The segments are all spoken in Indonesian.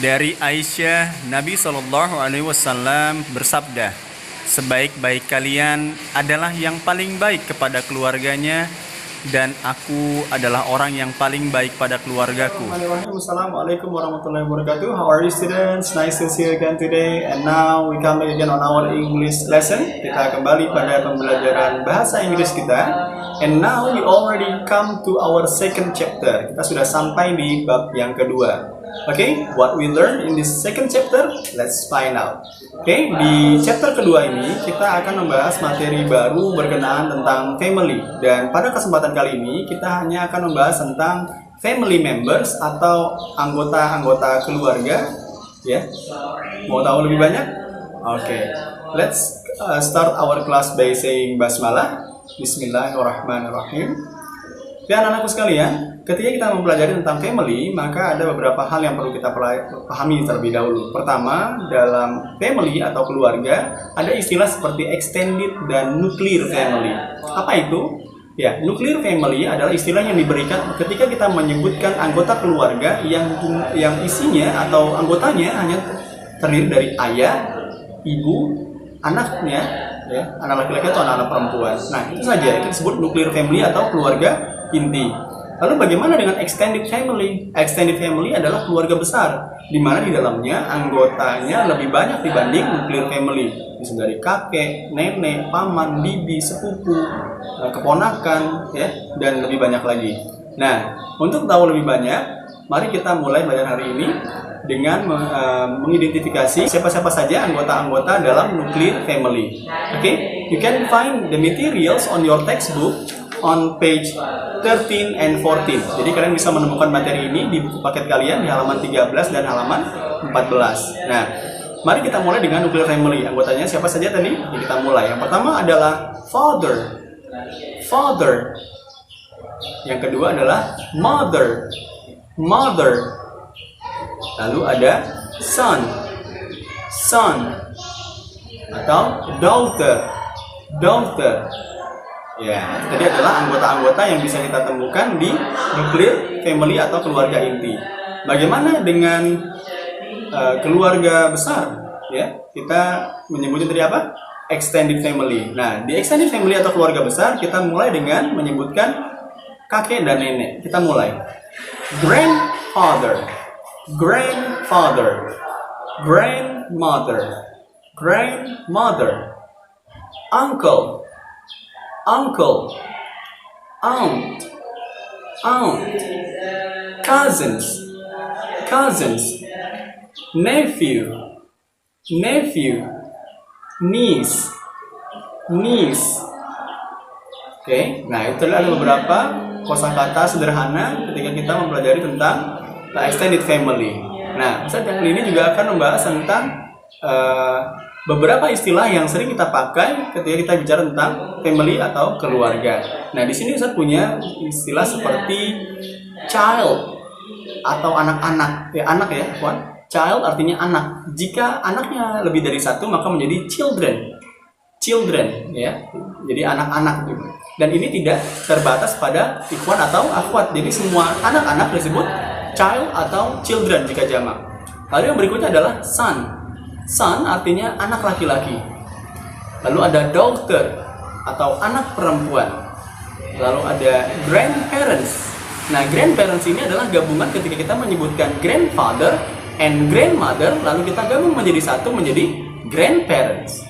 Dari Aisyah, Nabi SAW bersabda, sebaik-baik kalian adalah yang paling baik kepada keluarganya, dan aku adalah orang yang paling baik pada keluargaku. Assalamualaikum warahmatullahi wabarakatuh. How are you students? Nice to see you again today. And now we come again on our English lesson. Kita kembali pada pembelajaran bahasa Inggris kita. And now we already come to our second chapter. Kita sudah sampai di bab yang kedua. Okay, what we learn in this second chapter, let's find out. Okay, di chapter kedua ini kita akan membahas materi baru berkenaan tentang family. Dan pada kesempatan kali ini kita hanya akan membahas tentang family members atau anggota-anggota keluarga. Ya, mau tahu lebih banyak? Okay, let's start our class by saying basmalah. Bismillahirrahmanirrahim. Dan anak-anakku sekalian, ketika kita mempelajari tentang family, maka ada beberapa hal yang perlu kita pahami terlebih dahulu. Pertama, dalam family atau keluarga, ada istilah seperti extended dan nuclear family. Apa itu? Ya, nuclear family adalah istilah yang diberikan ketika kita menyebutkan anggota keluarga yang isinya atau anggotanya hanya terdiri dari ayah, ibu, anaknya, ya, anak laki-laki atau anak perempuan. Nah, itu saja itu disebut nuclear family atau keluarga inti. Lalu bagaimana dengan extended family? Extended family adalah keluarga besar, di mana di dalamnya anggotanya lebih banyak dibanding nuclear family. Bisa dari kakek, nenek, paman, bibi, sepupu, keponakan, ya, dan lebih banyak lagi. Nah, untuk tahu lebih banyak, mari kita mulai belajar hari ini dengan mengidentifikasi siapa-siapa saja anggota-anggota dalam nuclear family. Okay, you can find the materials on your textbook on page 13 and 14. Jadi kalian bisa menemukan materi ini di buku paket kalian di halaman 13 dan halaman 14. Nah, mari kita mulai dengan nuclear family. Anggotanya siapa saja tadi? Jadi kita mulai. Yang pertama adalah father. Father. Yang kedua adalah mother. Mother. Lalu ada son. Son. Atau daughter. Daughter. Ya, tadi adalah anggota-anggota yang bisa kita temukan di nuclear family atau keluarga inti. Bagaimana dengan keluarga besar? Ya, kita menyebutnya tadi apa? Extended family. Nah, di extended family atau keluarga besar kita mulai dengan menyebutkan kakek dan nenek. Kita mulai. Grandfather, grandfather, grandmother, grandmother, uncle, uncle, aunt, aunt, cousins, cousins, nephew, nephew, niece, niece. Oke, nah itu adalah beberapa kosakata sederhana ketika kita mempelajari tentang extended family. Nah, episode kali ini juga akan membahas tentang beberapa istilah yang sering kita pakai ketika kita bicara tentang family atau keluarga. Nah, di sini Ustaz punya istilah seperti child atau anak-anak. Ya, anak ya, kawan. Child artinya anak. Jika anaknya lebih dari satu, maka menjadi children. Children, ya. Jadi anak-anak gitu. Dan ini tidak terbatas pada ikhwan atau akhwat. Jadi semua anak-anak disebut child atau children jika jamak. Lalu yang berikutnya adalah son. Son artinya anak laki-laki. Lalu ada daughter atau anak perempuan. Lalu ada grandparents. Nah, grandparents ini adalah gabungan ketika kita menyebutkan grandfather and grandmother, lalu kita gabung menjadi satu menjadi grandparents.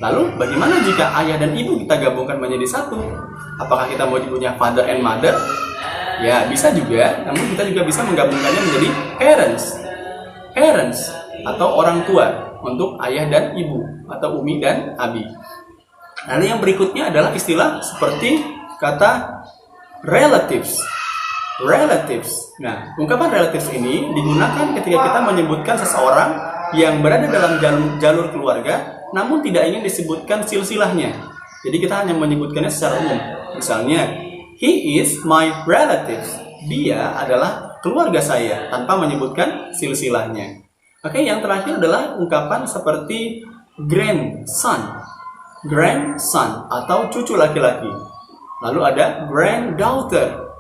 Lalu bagaimana jika ayah dan ibu kita gabungkan menjadi satu? Apakah kita mau punya father and mother? Ya, bisa juga, namun kita juga bisa menggabungkannya menjadi parents. Parents atau orang tua untuk ayah dan ibu atau umi dan abi. Lalu yang berikutnya adalah istilah seperti kata relatives. Relatives. Nah, ungkapan relatives ini digunakan ketika kita menyebutkan seseorang yang berada dalam jalur keluarga namun tidak ingin disebutkan silsilahnya. Jadi kita hanya menyebutkannya secara umum. Misalnya, he is my relative. Dia adalah keluarga saya tanpa menyebutkan silsilahnya. Oke, yang terakhir adalah ungkapan seperti grandson. Grandson atau cucu laki-laki. Lalu ada granddaughter.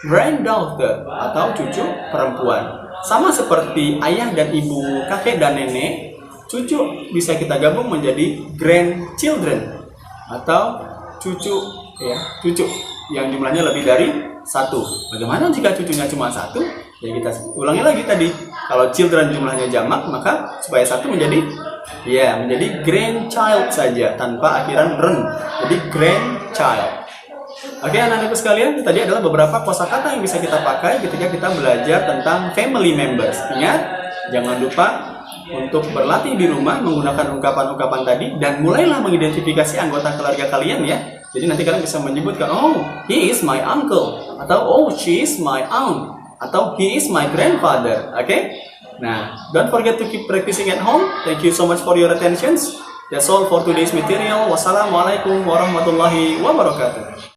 granddaughter atau cucu perempuan. Sama seperti ayah dan ibu, kakek dan nenek, cucu bisa kita gabung menjadi grandchildren atau cucu, ya, cucu yang jumlahnya lebih dari satu. Bagaimana jika cucunya cuma satu? Ya kita ulangi lagi tadi. Kalau children jumlahnya jamak, maka supaya satu menjadi grandchild saja tanpa akhiran ren. Jadi grandchild. Oke, anak-anakku sekalian, itu tadi adalah beberapa kosakata yang bisa kita pakai ketika kita belajar tentang family members. Ingat, jangan lupa untuk berlatih di rumah menggunakan ungkapan-ungkapan tadi dan mulailah mengidentifikasi anggota keluarga kalian ya. Jadi nanti kalian bisa menyebutkan, oh, he is my uncle, atau oh, she is my aunt, atau he is my grandfather. Oke? Nah, don't forget to keep practicing at home. Thank you so much for your attention. That's all for today's material. Wassalamualaikum warahmatullahi wabarakatuh.